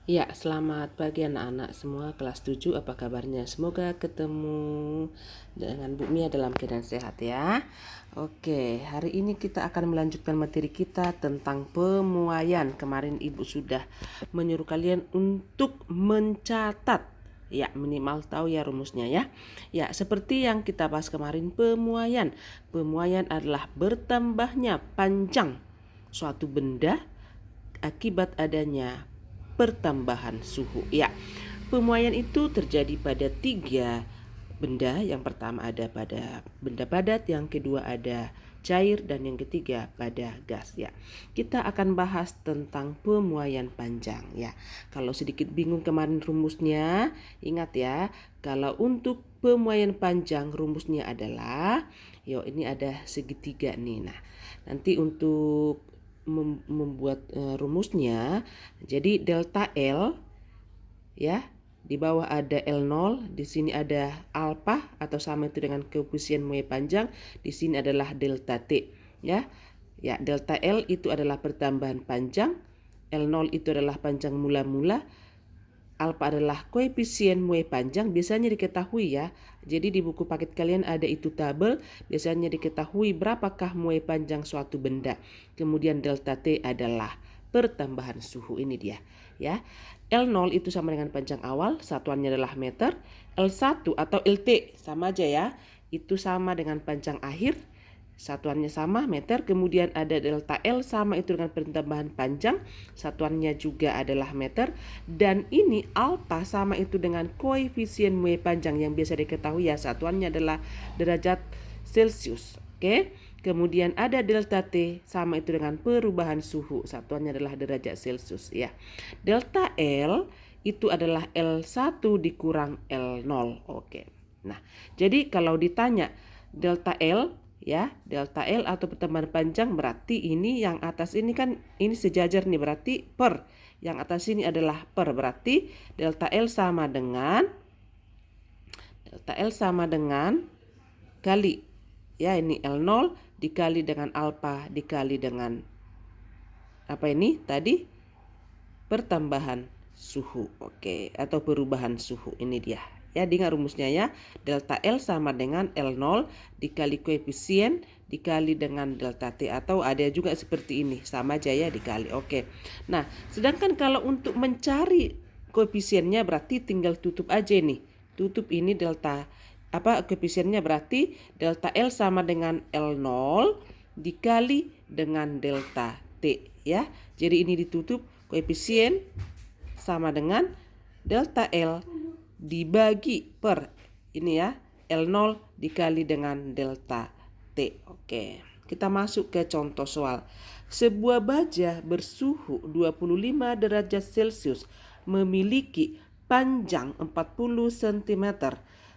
Ya, selamat pagi anak-anak semua kelas 7. Apa kabarnya? Semoga ketemu dengan Bu Mia dalam keadaan sehat ya. Oke, hari ini kita akan melanjutkan materi kita tentang pemuaian. Kemarin Ibu sudah menyuruh kalian untuk mencatat. Ya, minimal tahu ya rumusnya ya. Ya, seperti yang kita bahas kemarin, pemuaian. Pemuaian adalah bertambahnya panjang suatu benda akibat adanya pertambahan suhu. Ya, pemuaian itu terjadi pada tiga benda. Yang pertama ada pada benda padat, yang kedua ada cair, dan yang ketiga pada gas. Ya, kita akan bahas tentang pemuaian panjang. Ya, kalau sedikit bingung kemarin rumusnya, ingat ya. Kalau untuk pemuaian panjang rumusnya adalah, ini ada segitiga nih. Nah, nanti untuk membuat rumusnya, jadi delta L ya, di bawah ada L0, di sini ada alfa atau sama itu dengan koefisien muai panjang, di sini adalah delta T ya. Ya, delta L itu adalah pertambahan panjang, L0 itu adalah panjang mula-mula, alfa adalah koefisien muai panjang. Biasanya diketahui ya. Jadi di buku paket kalian ada itu tabel, biasanya diketahui berapakah muai panjang suatu benda. Kemudian delta T adalah pertambahan suhu, ini dia ya. L0 itu sama dengan panjang awal, satuannya adalah meter. L1 atau LT sama aja ya, itu sama dengan panjang akhir, satuannya sama meter. Kemudian ada delta L, sama itu dengan pertambahan panjang, satuannya juga adalah meter. Dan ini alfa sama itu dengan koefisien muai panjang yang biasa diketahui ya, satuannya adalah derajat Celcius. Oke. Kemudian ada delta T, sama itu dengan perubahan suhu, satuannya adalah derajat Celcius ya. Delta L itu adalah L1 dikurang L0. Oke. Nah, jadi kalau ditanya delta L ya, delta L atau pertambahan panjang, berarti ini yang atas ini kan ini sejajar nih, berarti per. Yang atas ini adalah per, berarti delta L sama dengan kali ya, ini L0 dikali dengan alfa dikali dengan apa ini tadi, pertambahan suhu. Oke, atau perubahan suhu, ini dia ya. Dengar rumusnya ya, delta L sama dengan L0 dikali koefisien dikali dengan delta T, atau ada juga seperti ini, sama aja ya, dikali. Oke. Nah, sedangkan kalau untuk mencari koefisiennya berarti tinggal tutup aja nih, tutup ini delta koefisiennya, berarti delta L sama dengan L0 dikali dengan delta T ya. Jadi ini ditutup, koefisien sama dengan delta L dibagi per ini ya, L0 dikali dengan delta T. Oke, kita masuk ke contoh soal. Sebuah baja bersuhu 25 derajat Celcius memiliki panjang 40 cm.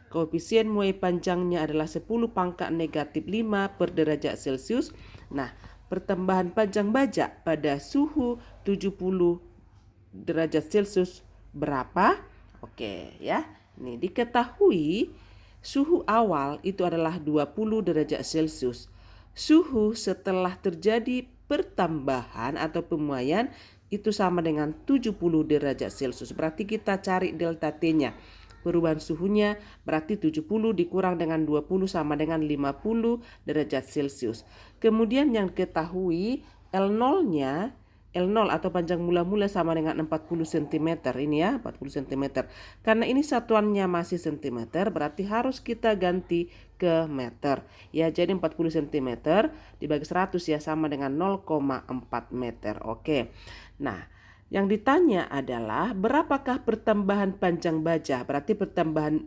Koefisien muai panjangnya adalah 10 pangkat negatif 5 per derajat Celcius. Nah, pertambahan panjang baja pada suhu 70 derajat Celcius berapa? Oke ya. Ini diketahui suhu awal itu adalah 20 derajat Celcius. Suhu setelah terjadi pertambahan atau pemuaian itu sama dengan 70 derajat Celcius. Berarti kita cari delta T-nya. Perubahan suhunya berarti 70 dikurang dengan 20 sama dengan 50 derajat Celcius. Kemudian yang ketahui L0-nya, L0 atau panjang mula-mula sama dengan 40 cm ini ya, 40 cm. Karena ini satuannya masih cm, berarti harus kita ganti ke meter. Ya, jadi 40 cm dibagi 100 ya, sama dengan 0,4 meter. Oke. Nah, yang ditanya adalah berapakah pertambahan panjang baja? Berarti pertambahan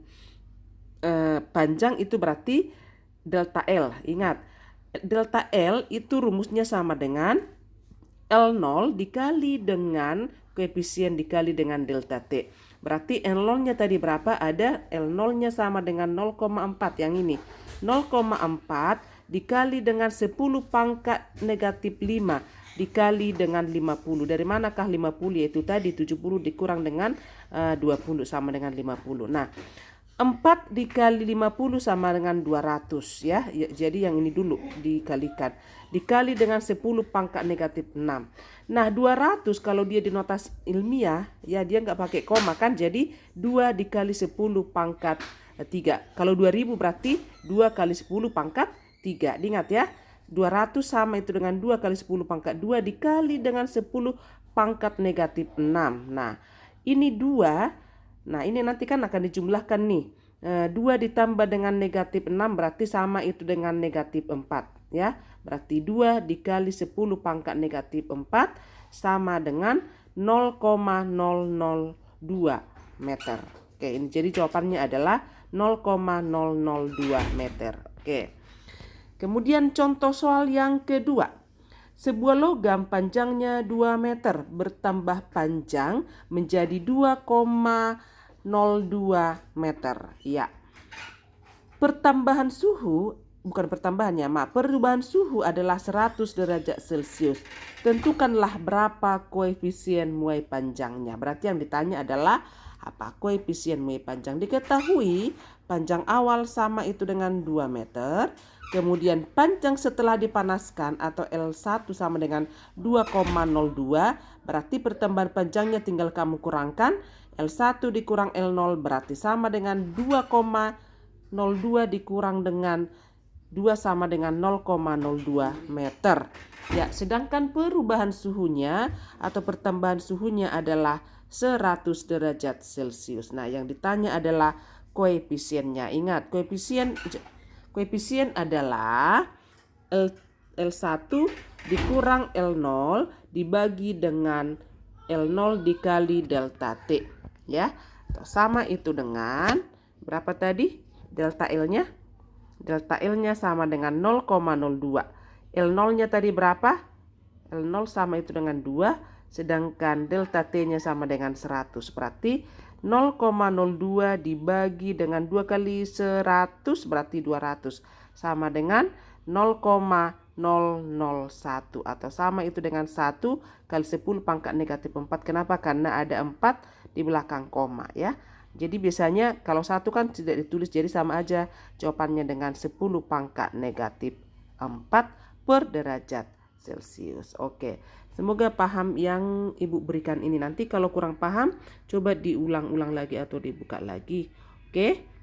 panjang itu berarti delta L. Ingat, delta L itu rumusnya sama dengan L0 dikali dengan koefisien dikali dengan delta T. Berarti L0-nya tadi berapa? Ada L0-nya sama dengan 0,4 yang ini. 0,4 dikali dengan 10 pangkat negatif 5 dikali dengan 50. Dari manakah 50? Yaitu tadi 70 dikurang dengan 20 sama dengan 50. Nah, 4 dikali 50 sama dengan 200 ya. Jadi yang ini dulu dikalikan. Dikali dengan 10 pangkat negatif 6. Nah 200 kalau dia di notasi ilmiah ya dia nggak pakai koma kan. Jadi 2 dikali 10 pangkat 3. Kalau 2000 berarti 2 kali 10 pangkat 3. Diingat ya. 200 sama itu dengan 2 kali 10 pangkat 2 dikali dengan 10 pangkat negatif 6. Nah ini 2. Nah ini nanti kan akan dijumlahkan nih. 2 ditambah dengan negatif 6 berarti sama itu dengan negatif 4 ya. Berarti 2 dikali 10 pangkat negatif 4 sama dengan 0,002 meter. Oke, ini jadi jawabannya adalah 0,002 meter. Oke. Kemudian contoh soal yang kedua. Sebuah logam panjangnya 2 meter bertambah panjang menjadi 2,02 meter. Ya. Perubahan suhu adalah 100 derajat Celcius. Tentukanlah berapa koefisien muai panjangnya. Berarti yang ditanya adalah apa? Koefisien muai panjang. Diketahui panjang awal sama itu dengan 2 meter. Kemudian panjang setelah dipanaskan atau L1 sama dengan 2,02. Berarti pertambahan panjangnya tinggal kamu kurangkan. L1 dikurang L0 berarti sama dengan 2,02 dikurang dengan 2 sama dengan 0,02 meter. Ya, sedangkan perubahan suhunya atau pertambahan suhunya adalah 100 derajat Celcius. Nah, yang ditanya adalah koefisiennya. Ingat, koefisien adalah L1 dikurang L0 dibagi dengan L0 dikali delta T. Ya, sama itu dengan berapa tadi? Delta L-nya? Delta L-nya sama dengan 0,02. L0-nya tadi berapa? L0 sama itu dengan 2. Sedangkan delta T-nya sama dengan 100. Berarti 0,02 dibagi dengan 2 kali 100 berarti 200. Sama dengan 0,001 atau sama itu dengan 1 kali 10 pangkat negatif 4. Kenapa? Karena ada 4 di belakang koma ya. Jadi biasanya kalau 1 kan tidak ditulis jadi sama aja jawabannya dengan 10 pangkat negatif 4 per derajat Celcius. Oke. Semoga paham yang Ibu berikan ini. Nanti kalau kurang paham, coba diulang-ulang lagi atau dibuka lagi. Oke.